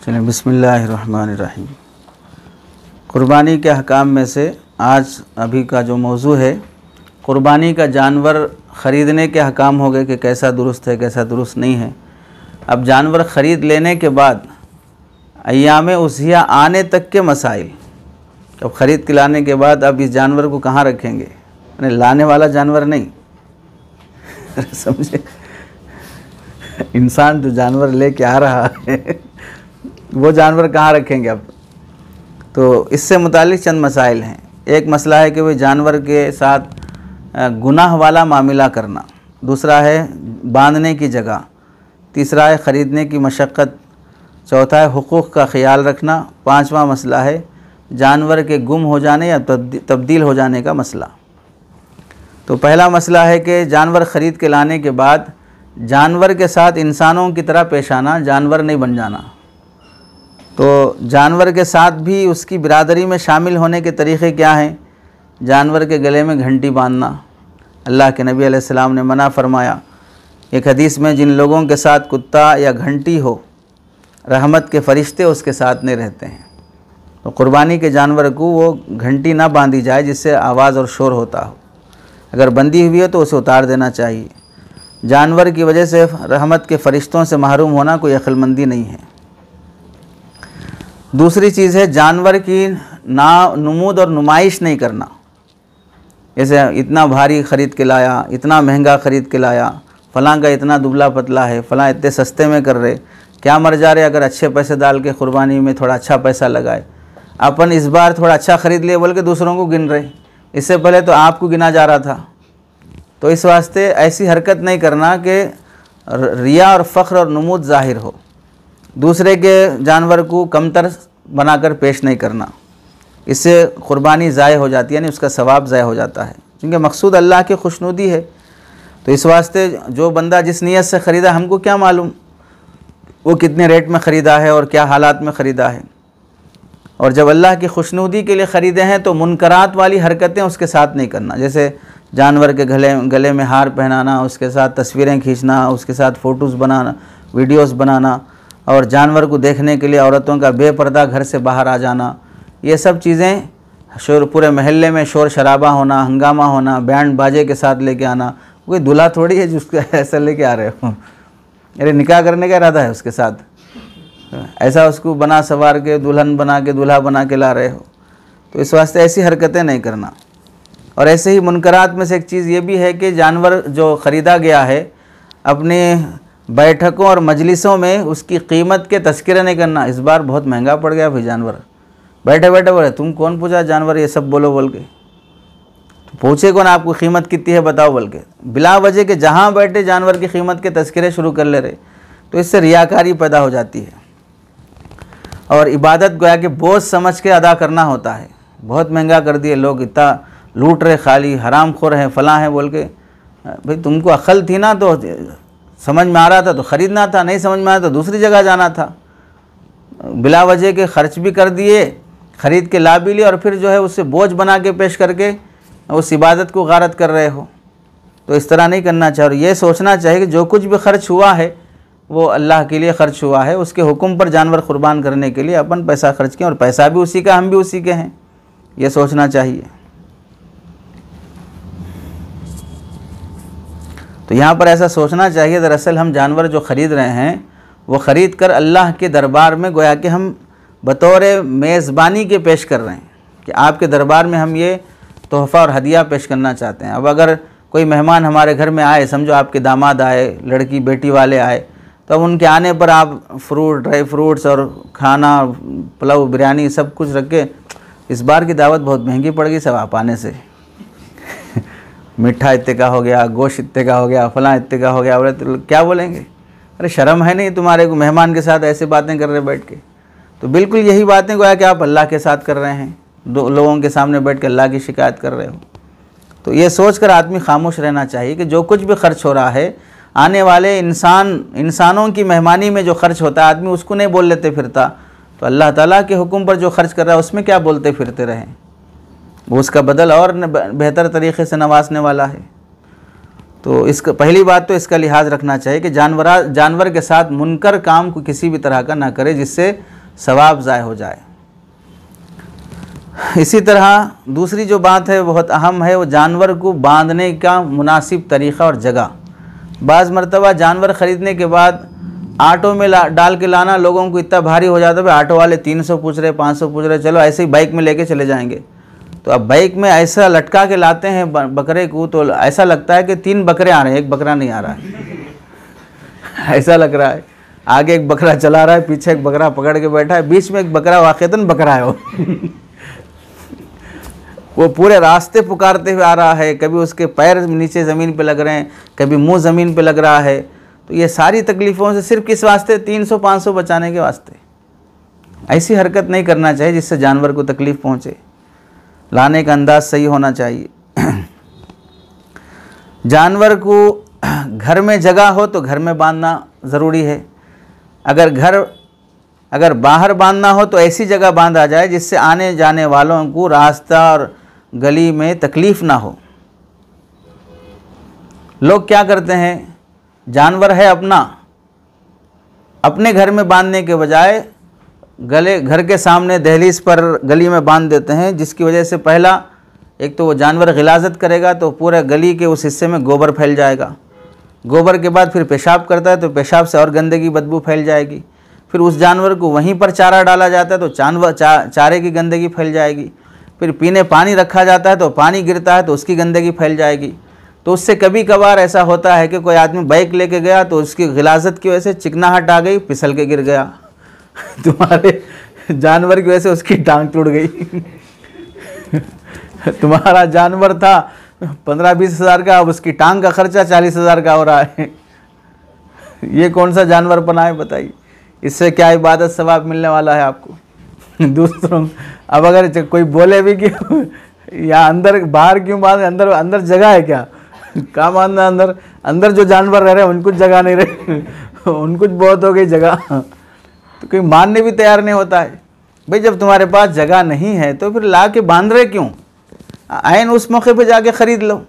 चलें, बिस्मिल्लाहिर्रहमानिर्रहीम। क़ुरबानी के अहकाम में से आज अभी का जो मौजू है, क़ुरबानी का जानवर ख़रीदने के अहकाम हो गए कि कैसा दुरुस्त है कैसा दुरुस्त नहीं है। अब जानवर ख़रीद लेने के बाद अय्याम उज़हिया आने तक के मसाइल। अब ख़रीद के लाने के बाद अब इस जानवर को कहाँ रखेंगे, यानी लाने वाला जानवर नहीं समझे, इंसान जो जानवर लेके आ रहा है वो जानवर कहाँ रखेंगे। अब तो इससे मुतालिक चंद मसाइल हैं। एक मसला है कि वह जानवर के साथ गुनाह वाला मामला करना, दूसरा है बांधने की जगह, तीसरा है ख़रीदने की मशक्क़त, चौथा है हुकूक़ का ख़याल रखना, पांचवा मसला है जानवर के गुम हो जाने या तब्दील हो जाने का मसला। तो पहला मसला है कि जानवर ख़रीद के लाने के बाद जानवर के साथ इंसानों की तरह पेश आना, जानवर नहीं बन जाना। तो जानवर के साथ भी उसकी बिरादरी में शामिल होने के तरीक़े क्या हैं। जानवर के गले में घंटी बांधना, अल्लाह के नबी अलैहिस्सलाम ने मना फरमाया। एक हदीस में जिन लोगों के साथ कुत्ता या घंटी हो, रहमत के फ़रिश्ते उसके साथ नहीं रहते हैं। तो क़ुरबानी के जानवर को वो घंटी ना बांधी जाए जिससे आवाज़ और शोर होता हो। अगर बंधी हुई है तो उसे उतार देना चाहिए। जानवर की वजह से रहमत के फ़रिश्तों से महरूम होना कोई अक्लमंदी नहीं है। दूसरी चीज़ है जानवर की नमूद और नुमाइश नहीं करना। जैसे इतना भारी ख़रीद के लाया, इतना महंगा ख़रीद के लाया, फ़लाँ का इतना दुबला पतला है, फ़लाँ इतने सस्ते में कर रहे, क्या मर जा रहे अगर अच्छे पैसे डाल के क़ुरबानी में थोड़ा अच्छा पैसा लगाए। अपन इस बार थोड़ा अच्छा ख़रीद लिए बोल के दूसरों को गिन रहे, इससे पहले तो आपको गिना जा रहा था। तो इस वास्ते ऐसी हरकत नहीं करना कि रिया और फ़ख्र और नमूद ज़ाहिर हो। दूसरे के जानवर को कमतर बनाकर पेश नहीं करना, इससे क़ुरबानी ज़ाय हो जाती है, यानी उसका सवाब ज़ाय हो जाता है, क्योंकि मकसूद अल्लाह की खुशनुदी है। तो इस वास्ते जो बंदा जिस नीयत से ख़रीदा, हमको क्या मालूम वो कितने रेट में ख़रीदा है और क्या हालात में ख़रीदा है। और जब अल्लाह की खुशनुदी के लिए ख़रीदे हैं तो मुनकरात वाली हरकतें उसके साथ नहीं करना। जैसे जानवर के गले में हार पहनाना, उसके साथ तस्वीरें खींचना, उसके साथ फ़ोटोज़ बनाना, वीडियोज़ बनाना, और जानवर को देखने के लिए औरतों का बेपर्दा घर से बाहर आ जाना, ये सब चीज़ें शोर, पूरे महल्ले में शोर शराबा होना, हंगामा होना, बैंड बाजे के साथ लेके आना। कोई दूल्हा थोड़ी है जिसको ऐसा लेके आ रहे हो, अरे निकाह करने का इरादा है उसके साथ, ऐसा उसको बना सवार के दुल्हन बना के दूल्हा बना के ला रहे हो। तो इस वास्ते ऐसी हरकतें नहीं करना। और ऐसे ही मुनकरात में से एक चीज़ ये भी है कि जानवर जो ख़रीदा गया है, अपने बैठकों और मजलिसों में उसकी कीमत के तस्करे नहीं करना। इस बार बहुत महंगा पड़ गया भाई जानवर, बैठे बैठे बोले तुम कौन पूछा जानवर ये सब बोलो बोल के, तो पूछे कौन आपको कीमत कितनी है बताओ बोल के, बिला वजह के जहाँ बैठे जानवर की कीमत के तस्करे शुरू कर ले रहे। तो इससे रियाकारी पैदा हो जाती है और इबादत गोया कि बोझ समझ के अदा करना होता है। बहुत महंगा कर दिए लोग, इतना लूट रहे, खाली हराम खोर हैं, फलां हैं बोल के। भाई तुमको अक्ल थी ना तो समझ में आ रहा था तो ख़रीदना था, नहीं समझ में आया तो दूसरी जगह जाना था। बिला वजह के ख़र्च भी कर दिए, ख़रीद के ला भी लिए और फिर जो है उससे बोझ बना के पेश करके उस इबादत को गारत कर रहे हो। तो इस तरह नहीं करना चाहिए। और ये सोचना चाहिए कि जो कुछ भी ख़र्च हुआ है वो अल्लाह के लिए ख़र्च हुआ है, उसके हुक्म पर जानवर क़ुरबान करने के लिए अपन पैसा खर्च किए और पैसा भी उसी का, हम भी उसी के हैं, ये सोचना चाहिए। तो यहाँ पर ऐसा सोचना चाहिए दरअसल हम जानवर जो ख़रीद रहे हैं वो ख़रीद कर अल्लाह के दरबार में गोया कि हम बतौर मेज़बानी के पेश कर रहे हैं कि आपके दरबार में हम ये तोहफ़ा और हदिया पेश करना चाहते हैं। अब अगर कोई मेहमान हमारे घर में आए, समझो आपके दामाद आए, लड़की बेटी वाले आए, तो अब उनके आने पर आप फ्रूट, ड्राई फ्रूट्स और खाना, पुलाव, बिरयानी सब कुछ रख के, इस बार की दावत बहुत महंगी पड़ गई सब आप आने से मीठा इतने का हो गया, गोश्त इतने का हो गया, फलां इतने का हो गया, बोले तो क्या बोलेंगे, अरे शर्म है नहीं तुम्हारे को मेहमान के साथ ऐसे बातें कर रहे बैठ के। तो बिल्कुल यही बातें गोया कि आप अल्लाह के साथ कर रहे हैं, दो लोगों के सामने बैठ के अल्लाह की शिकायत कर रहे हो। तो ये सोच कर आदमी खामोश रहना चाहिए कि जो कुछ भी खर्च हो रहा है, आने वाले इंसानों की मेहमानी में जो खर्च होता है आदमी उसको नहीं बोल लेते फिरता, तो अल्लाह ताला के हुक्म पर जो खर्च कर रहा है उसमें क्या बोलते फिरते रहें, वो उसका बदल और बेहतर तरीक़े से नवाजने वाला है। तो इसका पहली बात तो इसका लिहाज रखना चाहिए कि जानवर के साथ मुनकर काम को किसी भी तरह का ना करे जिससे सवाब ज़ाय हो जाए। इसी तरह दूसरी जो बात है बहुत अहम है, वो जानवर को बांधने का मुनासिब तरीक़ा और जगह। बाज़ मरतबा जानवर ख़रीदने के बाद ऑटो में डाल के लाना लोगों को इतना भारी हो जाता है, ऑटो वाले 300 पूछ रहे, 500 पूछ रहे, चलो ऐसे ही बाइक में लेके चले जाएंगे। तो अब बाइक में ऐसा लटका के लाते हैं बकरे को, तो ऐसा लगता है कि 3 बकरे आ रहे हैं, एक बकरा नहीं आ रहा है। ऐसा लग रहा है आगे एक बकरा चला रहा है, पीछे एक बकरा पकड़ के बैठा है, बीच में एक बकरा वाक़तन बकरा है वो पूरे रास्ते पुकारते हुए आ रहा है, कभी उसके पैर नीचे ज़मीन पे लग रहे हैं, कभी मुंह ज़मीन पे लग रहा है। तो ये सारी तकलीफ़ों से सिर्फ किस वास्ते? 300-500 बचाने के वास्ते। ऐसी हरकत नहीं करना चाहिए जिससे जानवर को तकलीफ़ पहुँचे। लाने का अंदाज़ सही होना चाहिए। जानवर को घर में जगह हो तो घर में बांधना ज़रूरी है। अगर बाहर बांधना हो तो ऐसी जगह बांधा जाए जिससे आने जाने वालों को रास्ता और गली में तकलीफ़ ना हो। लोग क्या करते हैं, जानवर है अपने घर में बांधने के बजाय घर के सामने दहलीज पर गली में बांध देते हैं, जिसकी वजह से पहला एक तो वो जानवर गिलाजत करेगा तो पूरे गली के उस हिस्से में गोबर फैल जाएगा। गोबर के बाद फिर पेशाब करता है तो पेशाब से और गंदगी बदबू फैल जाएगी। फिर उस जानवर को वहीं पर चारा डाला जाता है तो चारे की गंदगी फैल जाएगी। फिर पीने पानी रखा जाता है तो पानी गिरता है तो उसकी गंदगी फैल जाएगी। तो उससे कभी कभार ऐसा होता है कि कोई आदमी बाइक लेके गया तो उसकी गिलाजत की वजह से चिकनाहट आ गई, फिसल के गिर गया। तुम्हारे जानवर की वजह से उसकी टांग टूट गई। तुम्हारा जानवर था 15-20 हज़ार का, अब उसकी टांग का खर्चा 40 हज़ार का हो रहा है। ये कौन सा जानवर पना है बताइए? इससे क्या इबादत सवाब मिलने वाला है आपको? दूसरों अब अगर कोई बोले भी कि या अंदर बाहर क्यों बांध, अंदर जगह है क्या? कहाँ बांधना? अंदर जो जानवर रह रहे हैं उनको जगह नहीं रहे, उनको बहुत हो गई जगह। तो कोई मानने भी तैयार नहीं होता है। भाई जब तुम्हारे पास जगह नहीं है तो फिर ला के बांध रहे क्यों? आयन उस मौके पे जाके ख़रीद लो,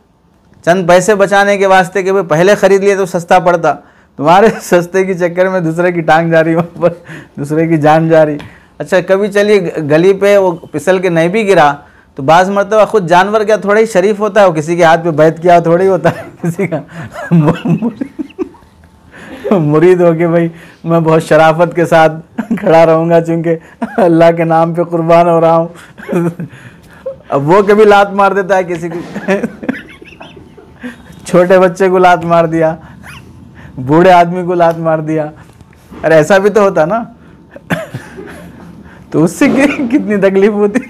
चंद पैसे बचाने के वास्ते कि भाई पहले ख़रीद लिए तो सस्ता पड़ता। तुम्हारे सस्ते के चक्कर में दूसरे की टांग जा रही, वहाँ पर दूसरे की जान जा रही। अच्छा कभी चलिए गली पे वो फिसल के नहीं भी गिरा तो बाज़ मरतबा खुद जानवर क्या थोड़ा ही शरीफ होता है, वो किसी के हाथ पे बैठ किया थोड़ा ही होता है, किसी का मुरीद हो के भाई मैं बहुत शराफत के साथ खड़ा रहूँगा चूँकि अल्लाह के नाम पे कुर्बान हो रहा हूँ। अब वो कभी लात मार देता है किसी को, छोटे बच्चे को लात मार दिया, बूढ़े आदमी को लात मार दिया। अरे ऐसा भी तो होता ना। तो उससे कितनी तकलीफ होती।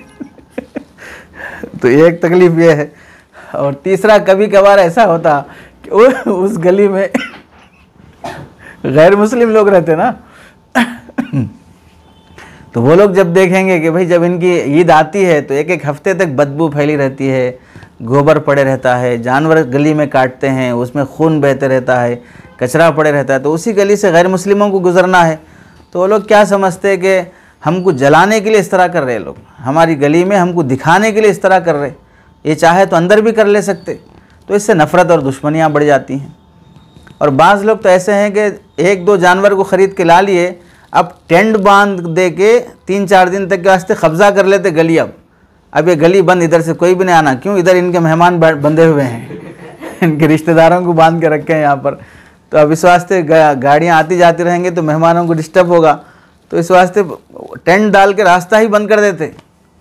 तो एक तकलीफ ये है। और तीसरा कभी कभार ऐसा होता कि उस गली में गैर मुस्लिम लोग रहते ना, तो वो लोग जब देखेंगे कि भाई जब इनकी ईद आती है तो एक हफ्ते तक बदबू फैली रहती है, गोबर पड़े रहता है, जानवर गली में काटते हैं, उसमें खून बहते रहता है, कचरा पड़े रहता है, तो उसी गली से गैर मुस्लिमों को गुजरना है। तो वो लोग क्या समझते हैं कि हमको जलाने के लिए इस तरह कर रहे लोग, हमारी गली में हमको दिखाने के लिए इस तरह कर रहे, ये चाहे तो अंदर भी कर ले सकते। तो इससे नफ़रत और दुश्मनियाँ बढ़ जाती हैं। और बाज़ लोग तो ऐसे हैं कि 1-2 जानवर को ख़रीद के ला लिए, अब टेंट बांध दे के 3-4 दिन तक के वास्ते कब्ज़ा कर लेते गली। अब ये गली बंद, इधर से कोई भी नहीं आना। क्यों? इधर इनके मेहमान बंधे हुए हैं, इनके रिश्तेदारों को बांध के रखे हैं यहाँ पर। तो अब इस वास्ते गाड़ियाँ आती जाती रहेंगे तो मेहमानों को डिस्टर्ब होगा, तो इस वास्ते टेंट डाल के रास्ता ही बंद कर देते,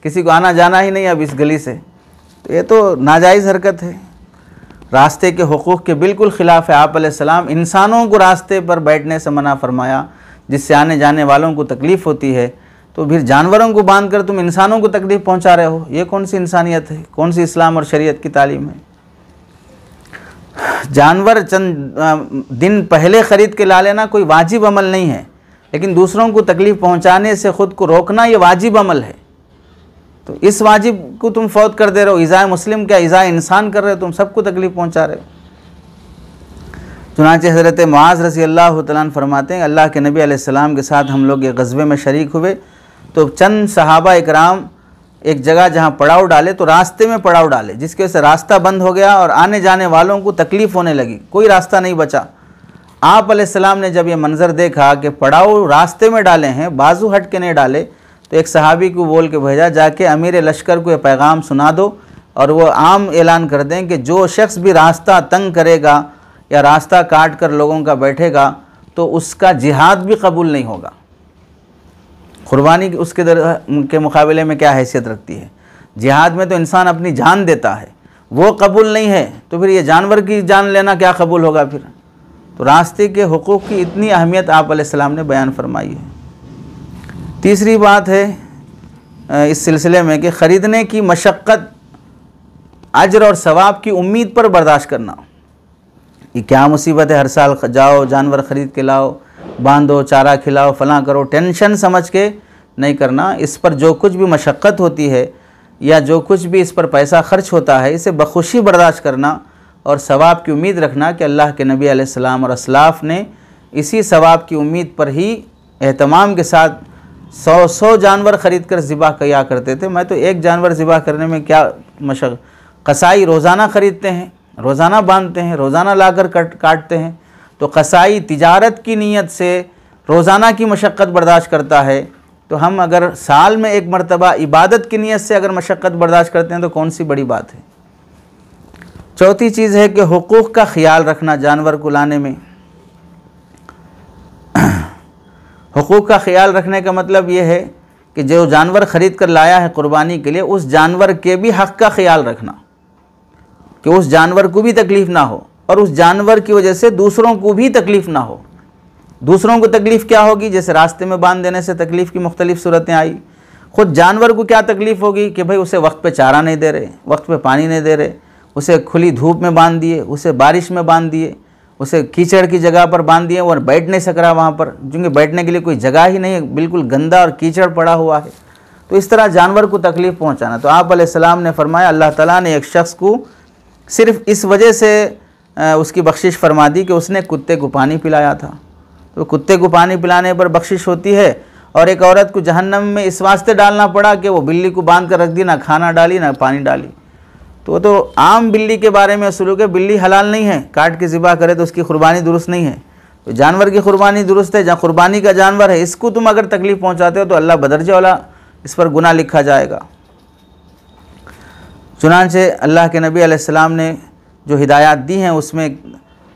किसी को आना जाना ही नहीं अब इस गली से। तो ये तो नाजायज़ हरकत है, रास्ते के हुकूक़ के बिल्कुल ख़िलाफ़ है। आप अलैहिस्सलाम इंसानों को रास्ते पर बैठने से मना फरमाया, जिससे आने जाने वालों को तकलीफ़ होती है। तो फिर जानवरों को बांध कर तुम इंसानों को तकलीफ़ पहुंचा रहे हो, ये कौन सी इंसानियत है? कौन सी इस्लाम और शरीयत की तालीम है? जानवर चंद दिन पहले ख़रीद के ला लेना कोई वाजिब अमल नहीं है, लेकिन दूसरों को तकलीफ़ पहुंचाने से ख़ुद को रोकना ये वाजिब अमल है। तो इस वाजिब को तुम फौत कर दे रहे हो। इज़ाए मुस्लिम क्या इज़ाए इंसान कर रहे हो, तुम सबको तकलीफ़ पहुंचा रहे हो। चुनांचे हज़रत मुआज़ रज़ी अल्लाह तआला अन्हु फरमाते हैं, अल्लाह के नबी अलैहिस्सलाम के साथ हम लोग एक ग़ज़वे में शरीक हुए तो चंद सहाबा इकराम एक जगह जहाँ पड़ाव डाले तो रास्ते में पड़ाव डाले, जिसकी वजह से रास्ता बंद हो गया और आने जाने वालों को तकलीफ़ होने लगी, कोई रास्ता नहीं बचा। आप अलैहिस्सलाम ने जब ये मंज़र देखा कि पड़ाव रास्ते में डाले हैं, बाजू हट के नहीं डाले, तो एक सहाबी को बोल के भेजा, जाके अमीर लश्कर को ये पैगाम सुना दो और वो आम ऐलान कर दें कि जो शख्स भी रास्ता तंग करेगा या रास्ता काट कर लोगों का बैठेगा तो उसका जिहाद भी कबूल नहीं होगा। कुर्बानी उसके के मुकाबले में क्या हैसियत रखती है? जिहाद में तो इंसान अपनी जान देता है, वो कबूल नहीं है तो फिर ये जानवर की जान लेना क्या कबूल होगा फिर? तो रास्ते के हुकूक़ की इतनी अहमियत आप अलैहिस्सलाम ने बयान फरमाई है। तीसरी बात है इस सिलसिले में कि ख़रीदने की मशक्क़त अजर और सवाब की उम्मीद पर बर्दाश्त करना। ये क्या मुसीबत है, हर साल जाओ जानवर ख़रीद के लाओ, बांधो, चारा खिलाओ, फलां करो, टेंशन समझ के नहीं करना। इस पर जो कुछ भी मशक्क़त होती है या जो कुछ भी इस पर पैसा खर्च होता है, इसे बखुशी बर्दाश्त करना और सवाब की उम्मीद रखना कि अल्लाह के नबी अलैहिस्सलाम और असलाफ़ ने इसी सवाब की उम्मीद पर ही एहतमाम के साथ 100 जानवर ख़रीद कर ज़िबा किया करते थे। मैं तो एक जानवर ज़िबा करने में क्या कसाई रोज़ाना ख़रीदते हैं, रोज़ाना बांधते हैं, रोज़ाना लाकर काटते हैं। तो कसाई तिजारत की नीयत से रोज़ाना की मशक्क़त बर्दाश्त करता है, तो हम अगर साल में एक मरतबा इबादत की नीयत से अगर मशक्क़त बर्दाश्त करते हैं तो कौन सी बड़ी बात है। चौथी चीज़ है कि हुकूक़ का ख़्याल रखना जानवर को लाने में। हुकूक़ का ख़्याल रखने का मतलब ये है कि जो जानवर ख़रीद कर लाया है क़ुरबानी के लिए, उस जानवर के भी हक़ का ख़्याल रखना कि उस जानवर को भी तकलीफ़ ना हो और उस जानवर की वजह से दूसरों को भी तकलीफ़ ना हो। दूसरों को तकलीफ़ क्या होगी? जैसे रास्ते में बांध देने से तकलीफ़ की मुख्तलिफ़ सूरतें आई। ख़ुद जानवर को क्या तकलीफ़ होगी कि भाई उसे वक्त पे चारा नहीं दे रहे, वक्त पे पानी नहीं दे रहे, उसे खुली धूप में बांध दिए, उसे बारिश में बांध दिए, उसे कीचड़ की जगह पर बांध दिए और बैठ नहीं सक रहा वहाँ पर, क्योंकि बैठने के लिए कोई जगह ही नहीं है, बिल्कुल गंदा और कीचड़ पड़ा हुआ है। तो इस तरह जानवर को तकलीफ़ पहुँचाना। तो आप अलैहिस्सलाम ने फरमाया अल्लाह ताला ने एक शख्स को सिर्फ़ इस वजह से उसकी बख्शिश फरमा दी कि उसने कुत्ते को पानी पिलाया था। तो कुत्ते को पानी पिलाने पर बख्शिश होती है। और एक औरत को जहन्नम में इस वास्ते डालना पड़ा कि वो बिल्ली को बांध कर रख दी, ना खाना डाली ना पानी डाली। तो आम बिल्ली के बारे में सलूक है, बिल्ली हलाल नहीं है, काट के ज़िबा करे तो उसकी कुर्बानी दुरुस्त नहीं है। तो जानवर की कुर्बानी दुरुस्त है, जहाँ कुर्बानी का जानवर है, इसको तुम अगर तकलीफ़ पहुँचाते हो तो अल्लाह बदरजे वाला इस पर गुनाह लिखा जाएगा। चुनांचे अल्लाह के नबी अलैहिस्सलाम ने जो हिदायत दी हैं उसमें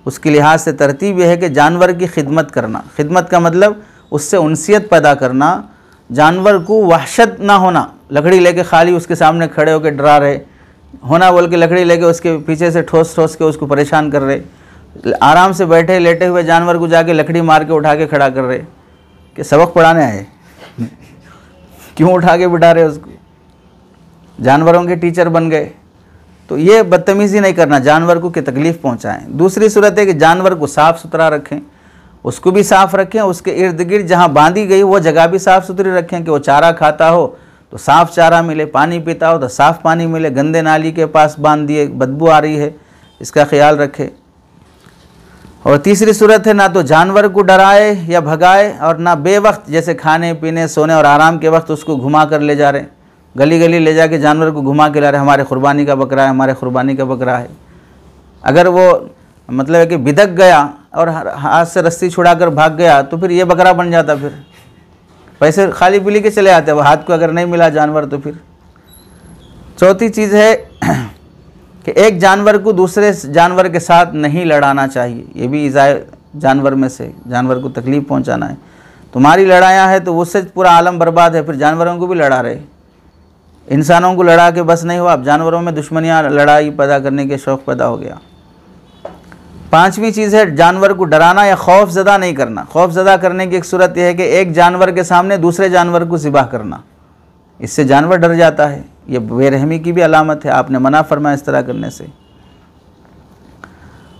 उसके लिहाज से तरतीब यह है कि जानवर की खिदमत करना। खिदमत का मतलब उससे उनसियत पैदा करना, जानवर को वहशत ना होना, लकड़ी लेके खाली उसके सामने खड़े होकर डरा रहे होना बोल के लकड़ी लेके उसके पीछे से ठोस के उसको परेशान कर रहे। आराम से बैठे लेटे हुए जानवर को जाके लकड़ी मार के उठा के खड़ा कर रहे कि सबक पढ़ाने आए क्यों उठा के बिठा रहे उसको, जानवरों के टीचर बन गए। तो ये बदतमीज़ी नहीं करना जानवर को कि तकलीफ़ पहुँचाएँ। दूसरी सूरत है कि जानवर को साफ़ सुथरा रखें, उसको भी साफ़ रखें, उसके इर्द गिर्द जहाँ बांधी गई वो जगह भी साफ़ सुथरी रखें कि वो चारा खाता हो तो साफ़ चारा मिले, पानी पीता हो तो साफ़ पानी मिले, गंदे नाली के पास बांध दिए, बदबू आ रही है, इसका ख्याल रखे। और तीसरी सूरत है ना तो जानवर को डराए या भगाए और ना बेवक्त जैसे खाने पीने सोने और आराम के वक्त उसको घुमा कर ले जा रहे, गली गली ले जाके जानवर को घुमा के ला रहे, हमारे कुर्बानी का बकरा है, हमारे कुर्बानी का बकरा है। अगर वो मतलब है कि बिदक गया और हाथ से रस्सी छुड़ाकर भाग गया तो फिर ये बकरा बन जाता, फिर पैसे खाली पीली के चले आते, वो हाथ को अगर नहीं मिला जानवर तो फिर। चौथी चीज़ है कि एक जानवर को दूसरे जानवर के साथ नहीं लड़ाना चाहिए। ये भी इज़ाए जानवर में से, जानवर को तकलीफ़ पहुंचाना है। तुम्हारी लड़ाइयाँ है तो उससे पूरा आलम बर्बाद है, फिर जानवरों को भी लड़ा रहे। इंसानों को लड़ा के बस नहीं हुआ, अब जानवरों में दुश्मनियाँ लड़ाई पैदा करने के शौक़ पैदा हो गया। पांचवी चीज़ है जानवर को डराना या खौफ ज़दा नहीं करना। खौफ ज़दा करने की एक सूरत यह है कि एक जानवर के सामने दूसरे जानवर को ज़िबा करना, इससे जानवर डर जाता है। ये बेरहमी की भी अलामत है, आपने मना फरमाया इस तरह करने से।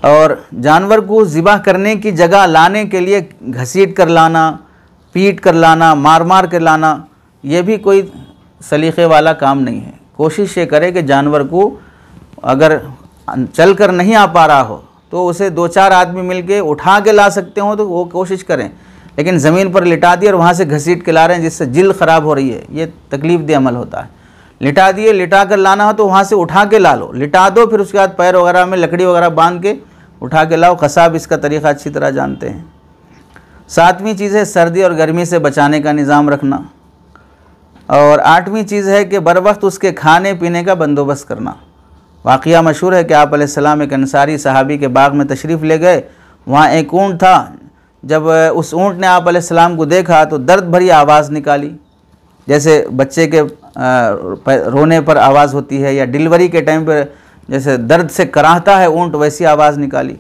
और जानवर को ज़िबा करने की जगह लाने के लिए घसीट कर लाना, पीट कर लाना, मार मार कर लाना, ये भी कोई सलीक़े वाला काम नहीं है। कोशिश ये करे कि जानवर को अगर चल कर नहीं आ पा रहा हो तो उसे 2-4 आदमी मिलके उठा के ला सकते हो तो वो कोशिश करें, लेकिन ज़मीन पर लिटा दिए और वहाँ से घसीट के ला रहे हैं जिससे जिल्द ख़राब हो रही है, ये तकलीफ़ दे अमल होता है। लिटा दिए, लिटा कर लाना हो तो वहाँ से उठा के ला लो, लिटा दो, फिर उसके बाद पैर वगैरह में लकड़ी वगैरह बांध के उठा के लाओ। कसाब इसका तरीक़ा अच्छी तरह जानते हैं। 7वीं चीज़ है सर्दी और गर्मी से बचाने का निज़ाम रखना। और 8वीं चीज़ है कि बर वक्त उसके खाने पीने का बंदोबस्त करना। वाक़या मशहूर है कि आप अलैहिस्सलाम एक अंसारी सहाबी के बाग में तशरीफ़ ले गए। वहाँ एक ऊँट था। जब उस ऊँट ने आप अलैहिस्सलाम को देखा तो दर्द भरी आवाज़ निकाली, जैसे बच्चे के रोने पर आवाज़ होती है या डिलीवरी के टाइम पर जैसे दर्द से कराहता है ऊँट, वैसी आवाज़ निकाली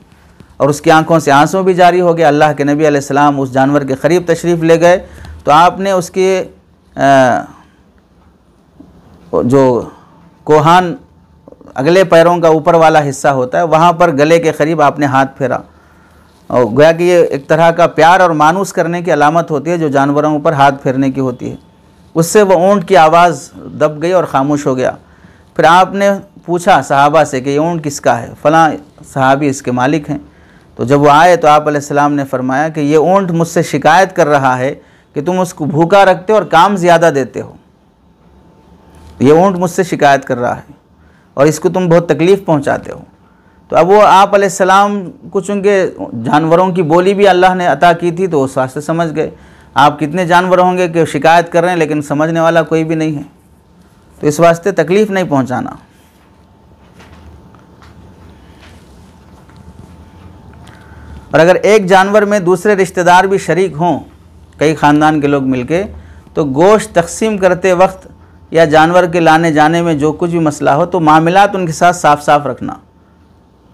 और उसकी आंखों से आंसू भी जारी हो गया। अल्लाह के नबी अलैहिस्सलाम उस जानवर के करीब तशरीफ़ ले गए तो आपने उसके जो कोहान अगले पैरों का ऊपर वाला हिस्सा होता है वहाँ पर गले के करीब आपने हाथ फेरा और गोया कि ये एक तरह का प्यार और मानूस करने की अलामत होती है जो जानवरों पर हाथ फेरने की होती है। उससे वो ऊँट की आवाज़ दब गई और ख़ामोश हो गया। फिर आपने पूछा सहाबा से कि ये ऊँट किसका है? फ़लाँ सहाबी इसके मालिक हैं। तो जब वो आए तो आप अलैहिस्सलाम ने फरमाया कि ये ऊँट मुझसे शिकायत कर रहा है कि तुम उसको भूखा रखते हो और काम ज़्यादा देते हो। ये ऊँट मुझसे शिकायत कर रहा है और इसको तुम बहुत तकलीफ़ पहुँचाते हो। तो अब वो आप अलैहिस्सलाम कुछ उनके जानवरों की बोली भी अल्लाह ने अता की थी तो उस वास्ते समझ गए। आप कितने जानवर होंगे कि शिकायत कर रहे हैं लेकिन समझने वाला कोई भी नहीं है, तो इस वास्ते तकलीफ़ नहीं पहुँचाना। और अगर एक जानवर में दूसरे रिश्तेदार भी शरीक हों, कई ख़ानदान के लोग मिलके, तो गोश्त तकसीम करते वक्त या जानवर के लाने जाने में जो कुछ भी मसला हो तो मामलात उनके साथ साफ साफ रखना।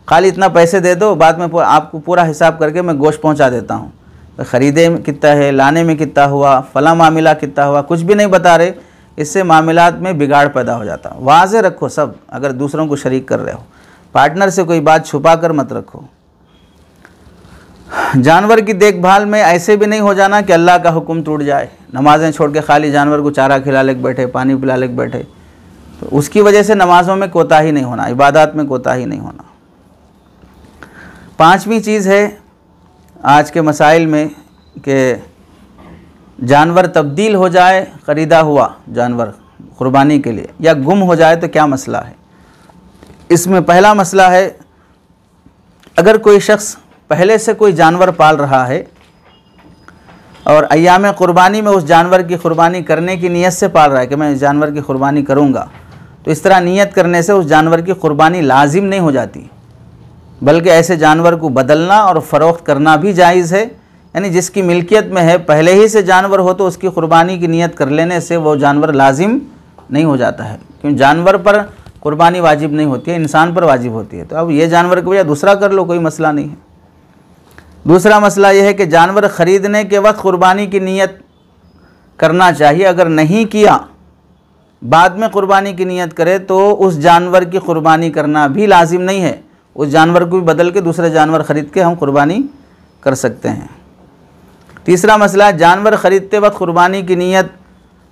खाली इतना पैसे दे दो, बाद में आपको पूरा हिसाब करके मैं गोश्त पहुंचा देता हूं, ख़रीदे में कितना है, लाने में कितना हुआ, फ़ला मामला कितना हुआ, कुछ भी नहीं बता रहे। इससे मामलात में बिगाड़ पैदा हो जाता। वाज़े रखो सब। अगर दूसरों को शरीक कर रहे हो, पार्टनर से कोई बात छुपा कर मत रखो। जानवर की देखभाल में ऐसे भी नहीं हो जाना कि अल्लाह का हुक्म टूट जाए। नमाज़ें छोड़ के खाली जानवर को चारा खिला ले बैठे, पानी पिला ले बैठे, तो उसकी वजह से नमाज़ों में कोताही नहीं होना, इबादत में कोताही नहीं होना। 5वीं चीज़ है आज के मसाइल में कि जानवर तब्दील हो जाए, ख़रीदा हुआ जानवर क़ुरबानी के लिए, या गुम हो जाए तो क्या मसला है। इसमें पहला मसला है, अगर कोई शख्स पहले से कोई जानवर पाल रहा है और अय्याम क़ुरबानी में उस जानवर की क़ुरबानी करने की नीयत से पाल रहा है कि मैं इस जानवर की क़ुरबानी करूँगा, तो इस तरह नीयत करने से उस जानवर की क़ुरबानी लाजिम नहीं हो जाती, बल्कि ऐसे जानवर को बदलना और फ़रोख्त करना भी जायज़ है। यानी जिसकी मिल्कियत में है, पहले ही से जानवर हो, तो उसकी क़ुरबानी की नीयत कर लेने से वो जानवर लाजिम नहीं हो जाता है, क्योंकि जानवर पर क़ुरबानी वाजिब नहीं होती है, इंसान पर वाजिब होती है। तो अब ये जानवर की वजह दूसरा कर लो, कोई मसला नहीं है। दूसरा मसला यह है कि जानवर ख़रीदने के वक्त क़ुरबानी की नीयत करना चाहिए। अगर नहीं किया, बाद में क़ुरबानी की नीयत करे, तो उस जानवर की क़ुरबानी करना भी लाजिम नहीं है। उस जानवर को भी बदल के दूसरे जानवर ख़रीद के हम क़ुरबानी कर सकते हैं। तीसरा मसला, जानवर ख़रीदते वक्त क़ुरबानी की नीयत,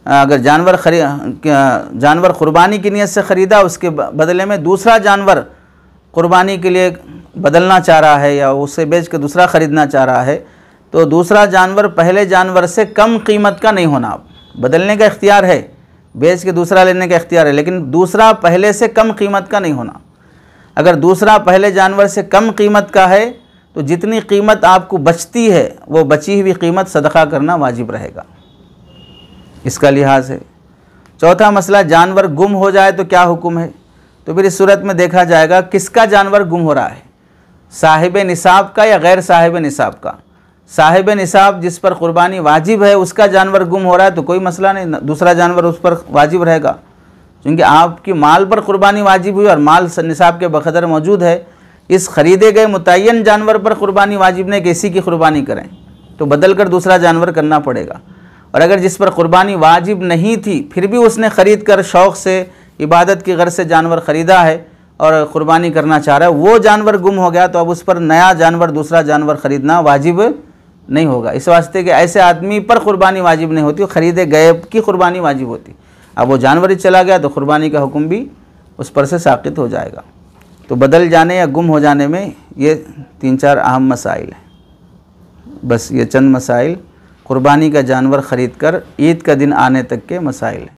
अगर जानवर क़ुरबानी की नीयत से ख़रीदा, उसके बदले में दूसरा जानवर क़ुरबानी के लिए बदलना चाह रहा है या उससे बेच के दूसरा ख़रीदना चाह रहा है, तो दूसरा जानवर पहले जानवर से कम कीमत का नहीं होना। बदलने का इख्तियार है, बेच के दूसरा लेने का इख्तियार है, लेकिन दूसरा पहले से कम कीमत का नहीं होना। अगर दूसरा पहले जानवर से कम कीमत का है तो जितनी कीमत आपको बचती है वो बची हुई कीमत सदका करना वाजिब रहेगा, इसका लिहाज है। चौथा मसला, जानवर गुम हो जाए तो क्या हुक्म है। तो फिर इस सूरत में देखा जाएगा किसका जानवर गुम हो रहा है, साहिब निसाब का या गैर साहिब निसाब का। साहिब निसाब जिस पर क़ुरबानी वाजिब है उसका जानवर गुम हो रहा है तो कोई मसला नहीं, दूसरा जानवर उस पर वाजिब रहेगा, क्योंकि आपकी माल पर क़ुरबानी वाजिब हुई और माल निसाब के बक़दर मौजूद है। इस ख़रीदे गए मुतय्यन जानवर पर क़ुरबानी वाजिब नहीं कि इसी की क़ुरबानी करें, तो बदल कर दूसरा जानवर करना पड़ेगा। और अगर जिस पर क़ुरबानी वाजिब नहीं थी फिर भी उसने ख़रीद कर शौक़ से, इबादत की गर्ज से जानवर ख़रीदा है और क़ुरबानी करना चाह रहा है, वो जानवर गुम हो गया, तो अब उस पर नया जानवर, दूसरा जानवर ख़रीदना वाजिब नहीं होगा। इस वास्ते कि ऐसे आदमी पर क़ुरबानी वाजिब नहीं होती, ख़रीदे गए की क़ुरबानी वाजिब होती। अब वो जानवर ही चला गया तो क़ुरबानी का हुक्म भी उस पर से साक़ित हो जाएगा। तो बदल जाने या गुम हो जाने में ये 3-4 अहम मसाइल हैं। बस ये चंद मसाइल क़ुरबानी का जानवर ख़रीद कर ईद का दिन आने तक के मसाइल हैं।